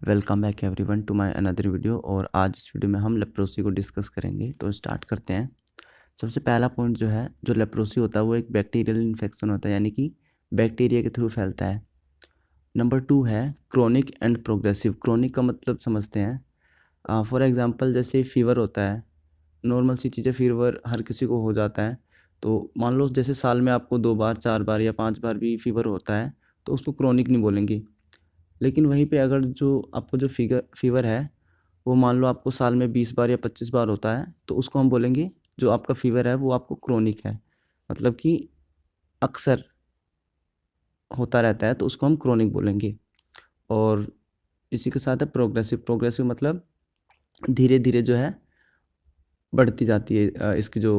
Welcome back everyone to my another video. और आज इस वीडियो में हम लेप्रोसी को डिस्कस करेंगे। तो स्टार्ट करते हैं। सबसे पहला पॉइंट जो है, जो लेप्रोसी होता है वो एक बैक्टीरियल इन्फेक्शन होता है, यानी कि बैक्टीरिया के थ्रू फैलता है। नंबर 2 है क्रोनिक एंड प्रोग्रेसिव। क्रोनिक का मतलब समझते हैं। फॉर एग्जांपल जैसे फीवर होता है, नॉर्मल सी चीज़ें, फीवर हर किसी को हो जाता है। तो मान लो जैसे साल में आपको 2 बार 4 बार या 5 बार भी फीवर होता है तो उसको क्रोनिक नहीं बोलेंगे। लेकिन वहीं पे अगर जो आपको जो फीवर है वो मान लो आपको साल में 20 बार या 25 बार होता है तो उसको हम बोलेंगे जो आपका फीवर है वो आपको क्रोनिक है, मतलब कि अक्सर होता रहता है, तो उसको हम क्रोनिक बोलेंगे। और इसी के साथ है प्रोग्रेसिव। प्रोग्रेसिव मतलब धीरे धीरे जो है बढ़ती जाती है इसकी जो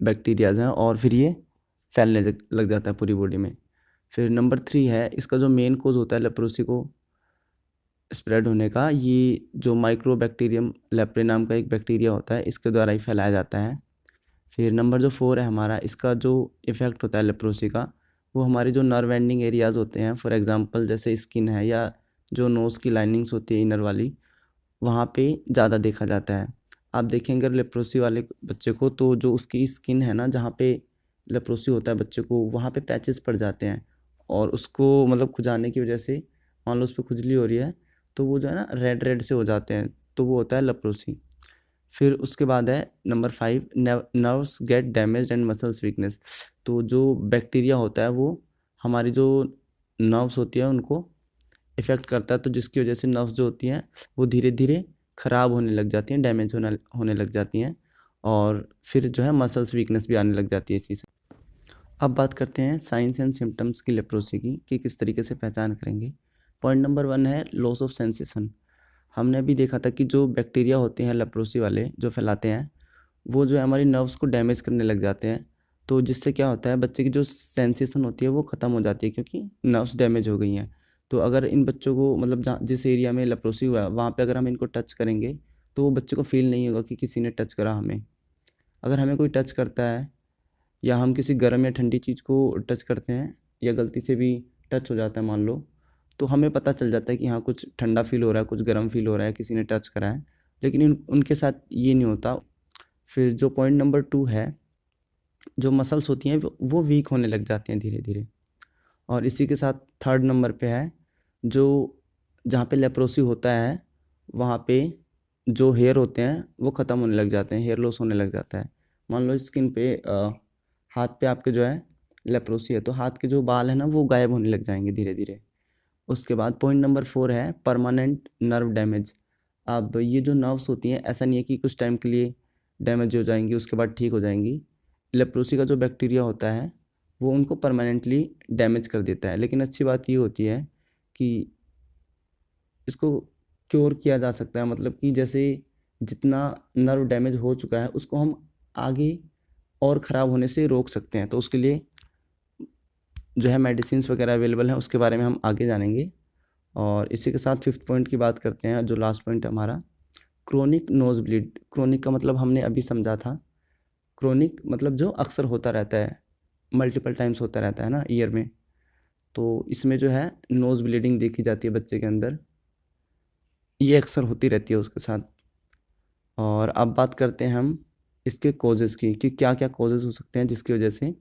बैक्टीरियाज हैं, और फिर ये फैलने लग जाता है पूरी बॉडी में। फिर नंबर 3 है, इसका जो मेन कोज होता है लेप्रोसी को स्प्रेड होने का, ये जो माइक्रोबैक्टीरियम लेप्रे नाम का एक बैक्टीरिया होता है, इसके द्वारा ही फैलाया जाता है। फिर नंबर जो 4 है हमारा, इसका जो इफ़ेक्ट होता है लेप्रोसी का, वो हमारे जो नर्व एंडिंग एरियाज़ होते हैं, फॉर एग्जांपल जैसे स्किन है या जो नोज़ की लाइनिंग्स होती है इनर वाली, वहाँ पे ज़्यादा देखा जाता है। आप देखेंगे अगर लेप्रोसी वाले बच्चे को, तो जो उसकी स्किन है ना, जहाँ पे लेप्रोसी होता है बच्चे को, वहाँ पे पैचेस पड़ जाते हैं, और उसको मतलब खुजाने की वजह से मान लो उस पर खुजली हो रही है तो वो जो है ना रेड रेड से हो जाते हैं, तो वो होता है लेप्रोसी। फिर उसके बाद है number 5, nerves gate damage and muscles weakness. तो जो बैक्टीरिया होता है वो हमारी जो नर्व्स होती है उनको इफ़ेक्ट करता है, तो जिसकी वजह से नर्व्स जो होती हैं वो धीरे धीरे ख़राब होने लग जाती हैं, डैमेज होने लग जाती हैं, और फिर जो है मसल्स वीकनेस भी आने लग जाती है इसी से। अब बात करते हैं साइंस एंड सिम्टम्स की लेप्रोसी की, कि किस तरीके से पहचान करेंगे। पॉइंट नंबर 1 है लॉस ऑफ सेंसेशन। हमने अभी देखा था कि जो बैक्टीरिया होते हैं लेप्रोसी वाले जो फैलाते हैं, वो जो है हमारी नर्व्स को डैमेज करने लग जाते हैं। तो जिससे क्या होता है, बच्चे की जो सेंसेशन होती है वो ख़त्म हो जाती है, क्योंकि नर्व्स डैमेज हो गई हैं। तो अगर इन बच्चों को मतलब जहाँ जिस एरिया में लेप्रोसी हुआ है वहाँ पे अगर हम इनको टच करेंगे तो वो बच्चे को फील नहीं होगा कि किसी ने टच करा हमें। अगर हमें कोई टच करता है या हम किसी गर्म या ठंडी चीज़ को टच करते हैं या गलती से भी टच हो जाता है मान लो, तो हमें पता चल जाता है कि हाँ कुछ ठंडा फील हो रहा है, कुछ गर्म फील हो रहा है, किसी ने टच करा है। लेकिन उनके साथ ये नहीं होता। फिर जो पॉइंट नंबर 2 है, जो मसल्स होती हैं वो वीक होने लग जाती हैं धीरे धीरे। और इसी के साथ थर्ड नंबर पे है, जो जहाँ पे लेप्रोसी होता है वहाँ पे जो हेयर होते हैं वो ख़त्म होने लग जाते हैं, हेयर लॉस होने लग जाता है। मान लो स्किन पे हाथ पे आपके जो है लेप्रोसी है, तो हाथ के जो बाल हैं ना वो गायब होने लग जाएंगे धीरे धीरे। उसके बाद पॉइंट नंबर 4 है परमानेंट नर्व डैमेज। अब ये जो नर्व्स होती हैं, ऐसा नहीं है कि कुछ टाइम के लिए डैमेज हो जाएंगी उसके बाद ठीक हो जाएंगी। लेप्रोसी का जो बैक्टीरिया होता है वो उनको परमानेंटली डैमेज कर देता है। लेकिन अच्छी बात ये होती है कि इसको क्योर किया जा सकता है, मतलब कि जैसे जितना नर्व डैमेज हो चुका है उसको हम आगे और ख़राब होने से रोक सकते हैं। तो उसके लिए जो है मेडिसिन्स वगैरह अवेलेबल हैं, उसके बारे में हम आगे जानेंगे। और इसी के साथ फिफ्थ पॉइंट की बात करते हैं, जो लास्ट पॉइंट है हमारा, क्रोनिक नोज ब्लीड। क्रोनिक का मतलब हमने अभी समझा था। क्रोनिक मतलब जो अक्सर होता रहता है, मल्टीपल टाइम्स होता रहता है ना ईयर में। तो इसमें जो है नोज़ ब्लीडिंग देखी जाती है बच्चे के अंदर, ये अक्सर होती रहती है उसके साथ। और अब बात करते हैं हम इसके कॉजेज़ की, कि क्या क्या कॉजेज़ हो सकते हैं जिसकी वजह से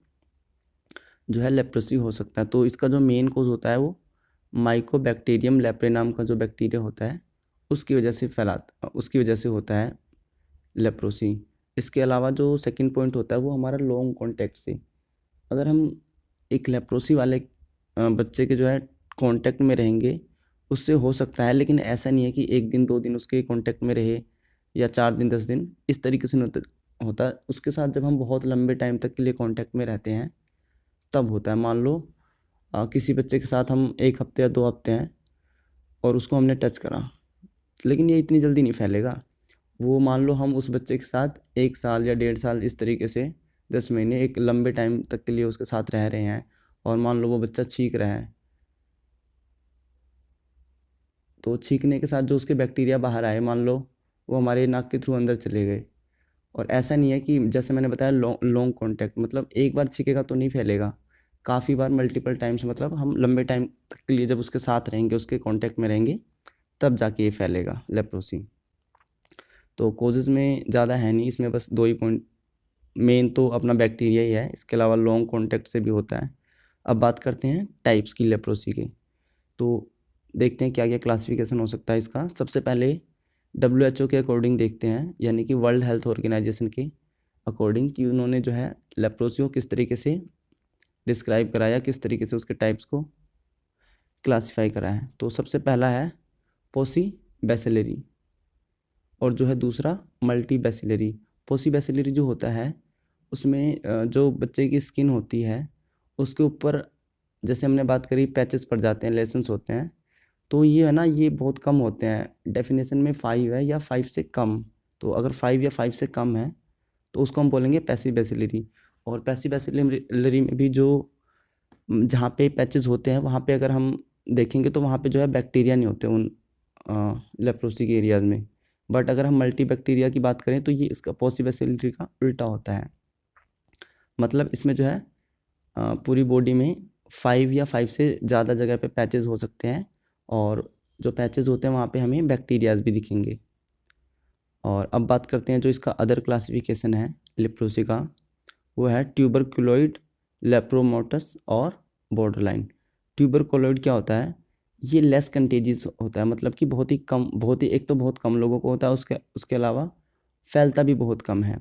जो है लेप्रोसी हो सकता है। तो इसका जो मेन कॉज होता है वो माइकोबैक्टीरियम लेप्रे नाम का जो बैक्टीरिया होता है उसकी वजह से होता है लेप्रोसी। इसके अलावा जो सेकंड पॉइंट होता है वो हमारा लॉन्ग कॉन्टैक्ट से। अगर हम एक लेप्रोसी वाले बच्चे के जो है कांटेक्ट में रहेंगे, उससे हो सकता है, लेकिन ऐसा नहीं है कि 1 दिन 2 दिन उसके कांटेक्ट में रहे या 4 दिन 10 दिन, इस तरीके से नहीं होता। उसके साथ जब हम बहुत लंबे टाइम तक के लिए कांटेक्ट में रहते हैं तब होता है। मान लो किसी बच्चे के साथ हम 1 हफ्ते या 2 हफ्ते हैं और उसको हमने टच करा, लेकिन ये इतनी जल्दी नहीं फैलेगा। वो मान लो हम उस बच्चे के साथ 1 साल या 1.5 साल इस तरीके से 10 महीने एक लंबे टाइम तक के लिए उसके साथ रह रहे हैं, और मान लो वो बच्चा छींक रहा है, तो छींकने के साथ जो उसके बैक्टीरिया बाहर आए, मान लो वो हमारे नाक के थ्रू अंदर चले गए। और ऐसा नहीं है कि जैसे मैंने बताया लॉन्ग कॉन्टैक्ट, मतलब एक बार छींकेगा तो नहीं फैलेगा, काफ़ी बार मल्टीपल टाइम्स, मतलब हम लंबे टाइम तक के लिए जब उसके साथ रहेंगे, उसके कॉन्टैक्ट में रहेंगे, तब जाके ये फैलेगा लेप्रोसी। तो कोजेज़ में ज़्यादा है नहीं, इसमें बस 2 ही पॉइंट मेन तो अपना बैक्टीरिया ही है, इसके अलावा लॉन्ग कॉन्टैक्ट से भी होता है। अब बात करते हैं टाइप्स की लेप्रोसी के। तो देखते हैं क्या क्या क्लासिफिकेशन हो सकता है इसका। सबसे पहले WHO के अकॉर्डिंग देखते हैं, यानी कि वर्ल्ड हेल्थ ऑर्गेनाइजेशन के अकॉर्डिंग, कि उन्होंने जो है लेप्रोसी को किस तरीके से डिस्क्राइब कराया, किस तरीके से उसके टाइप्स को क्लासीफाई करा है। तो सबसे पहला है पोसी बैसिलरी और जो है दूसरा मल्टी बैसिलरी। पोसी बैसिलरी जो होता है उसमें जो बच्चे की स्किन होती है उसके ऊपर, जैसे हमने बात करी, पैचेस पड़ जाते हैं, लेशंस होते हैं, तो ये है ना, ये बहुत कम होते हैं। डेफिनेशन में 5 है या 5 से कम, तो अगर 5 या 5 से कम है तो उसको हम बोलेंगे पैसिव बैसिलरी। और पैसिव बैसिलरी में भी जो जहाँ पे पैचेस होते हैं वहाँ पे अगर हम देखेंगे तो वहाँ पे जो है बैक्टीरिया नहीं होते उन लेप्रोसी के एरियाज़ में। बट अगर हम मल्टी बैक्टीरिया की बात करें तो ये इसका पॉसिव बैसिलरी का उल्टा होता है। मतलब इसमें जो है पूरी बॉडी में 5 या 5 से ज़्यादा जगह पे पैचेस हो सकते हैं, और जो पैचेस होते हैं वहाँ पे हमें बैक्टीरियाज भी दिखेंगे। और अब बात करते हैं जो इसका अदर क्लासिफिकेशन है लेप्रोसी का, वो है ट्यूबरकुलोइड, लेप्रोमोटस और बॉर्डरलाइन। ट्यूबरकुलोइड क्या होता है? ये लेस कंटेजियस होता है, मतलब कि बहुत ही कम, बहुत ही, एक तो बहुत कम लोगों को होता है, उसके अलावा फैलता भी बहुत कम है,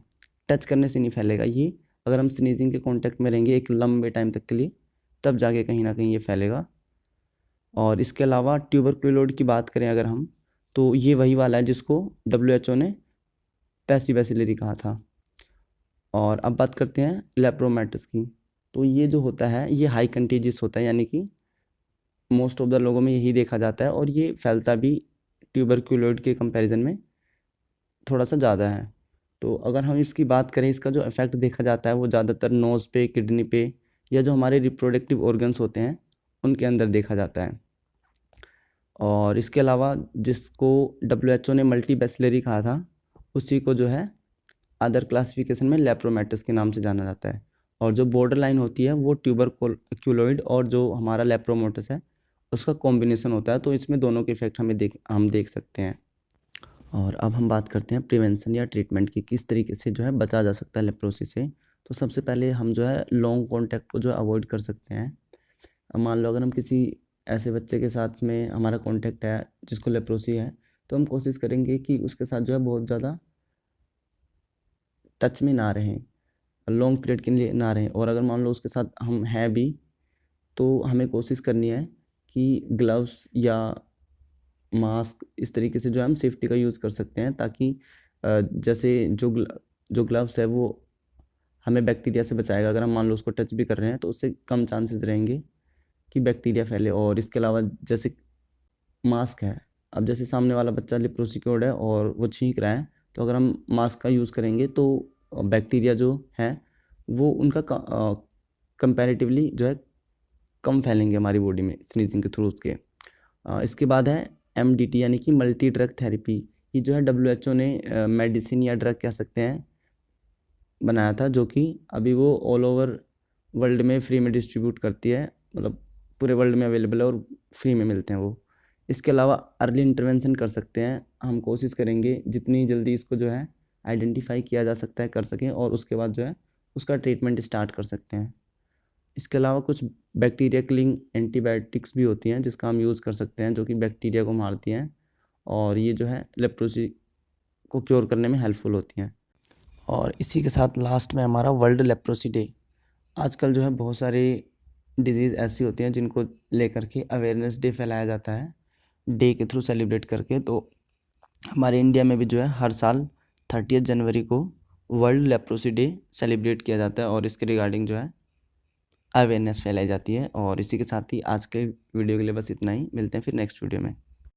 टच करने से नहीं फैलेगा ये। अगर हम स्नीजिंग के कांटेक्ट में रहेंगे एक लंबे टाइम तक के लिए, तब जाके कहीं ना कहीं ये फैलेगा। और इसके अलावा ट्यूबरकुलोइड की बात करें अगर हम, तो ये वही वाला है जिसको WHO ने पैसिव बैसिलरी कहा था। और अब बात करते हैं लेप्रोमेटस की। तो ये जो होता है ये हाई कंटेजियस होता है, यानी कि मोस्ट ऑफ द लोगों में यही देखा जाता है, और ये फैलता भी ट्यूबरकुलोइड के कंपैरिजन में थोड़ा सा ज़्यादा है। तो अगर हम इसकी बात करें, इसका जो इफ़ेक्ट देखा जाता है वो ज़्यादातर नोज़ पे, किडनी पे, या जो हमारे रिप्रोडक्टिव ऑर्गन्स होते हैं उनके अंदर देखा जाता है। और इसके अलावा जिसको WHO ने मल्टी बैसिलरी कहा था, उसी को जो है अदर क्लासिफिकेशन में लेप्रोमेटस के नाम से जाना जाता है। और जो बॉर्डर लाइन होती है वो ट्यूबरकुलोइड और जो हमारा लेप्रोमोटस है उसका कॉम्बिनेशन होता है। तो इसमें दोनों के इफेक्ट हम देख सकते हैं। और अब हम बात करते हैं प्रिवेंशन या ट्रीटमेंट की, किस तरीके से जो है बचा जा सकता है लेप्रोसी से। तो सबसे पहले हम जो है लॉन्ग कॉन्टैक्ट को जो है अवॉइड कर सकते हैं। अब मान लो अगर हम किसी ऐसे बच्चे के साथ में हमारा कॉन्टैक्ट है जिसको लेप्रोसी है, तो हम कोशिश करेंगे कि उसके साथ जो है बहुत ज़्यादा टच में ना रहें, लॉन्ग पीरियड के लिए ना रहें। और अगर मान लो उसके साथ हम हैं भी, तो हमें कोशिश करनी है कि ग्लव्स या मास्क, इस तरीके से जो है हम सेफ्टी का यूज़ कर सकते हैं, ताकि जैसे जो ग्लव्स है वो हमें बैक्टीरिया से बचाएगा। अगर हम मान लो उसको टच भी कर रहे हैं तो उससे कम चांसेस रहेंगे कि बैक्टीरिया फैले। और इसके अलावा जैसे मास्क है, अब जैसे सामने वाला बच्चा लेप्रोसिक्योर्ड है और वो छींक रहा है, तो अगर हम मास्क का यूज़ करेंगे तो बैक्टीरिया जो है वो उनका कंपैरेटिवली जो है कम फैलेंगे हमारी बॉडी में स्नीजिंग के थ्रू उसके। इसके बाद है MDT यानी कि मल्टी ड्रग थेरेपी। ये जो है WHO ने मेडिसिन या ड्रग कह सकते हैं बनाया था, जो कि अभी वो ऑल ओवर वर्ल्ड में फ्री में डिस्ट्रीब्यूट करती है, मतलब पूरे वर्ल्ड में अवेलेबल है और फ्री में मिलते हैं वो। इसके अलावा अर्ली इंटरवेंशन कर सकते हैं, हम कोशिश करेंगे जितनी जल्दी इसको जो है आइडेंटिफाई किया जा सकता है कर सकें, और उसके बाद जो है उसका ट्रीटमेंट स्टार्ट कर सकते हैं। इसके अलावा कुछ बैक्टीरिया किलिंग एंटीबायोटिक्स भी होती हैं जिसका हम यूज़ कर सकते हैं, जो कि बैक्टीरिया को मारती हैं, और ये जो है लेप्रोसी को क्योर करने में हेल्पफुल होती हैं। और इसी के साथ लास्ट में हमारा वर्ल्ड लेप्रोसी डे। आजकल जो है बहुत सारी डिजीज़ ऐसी होती हैं जिनको लेकर के अवेयरनेस डे फैलाया जाता है डे के थ्रू सेलिब्रेट करके। तो हमारे इंडिया में भी जो है हर साल 30 जनवरी को वर्ल्ड लेप्रोसी डे सेलिब्रेट किया जाता है, और इसके रिगार्डिंग जो है अवेयरनेस फैलाई जाती है। और इसी के साथ ही आज के वीडियो के लिए बस इतना ही, मिलते हैं फिर नेक्स्ट वीडियो में।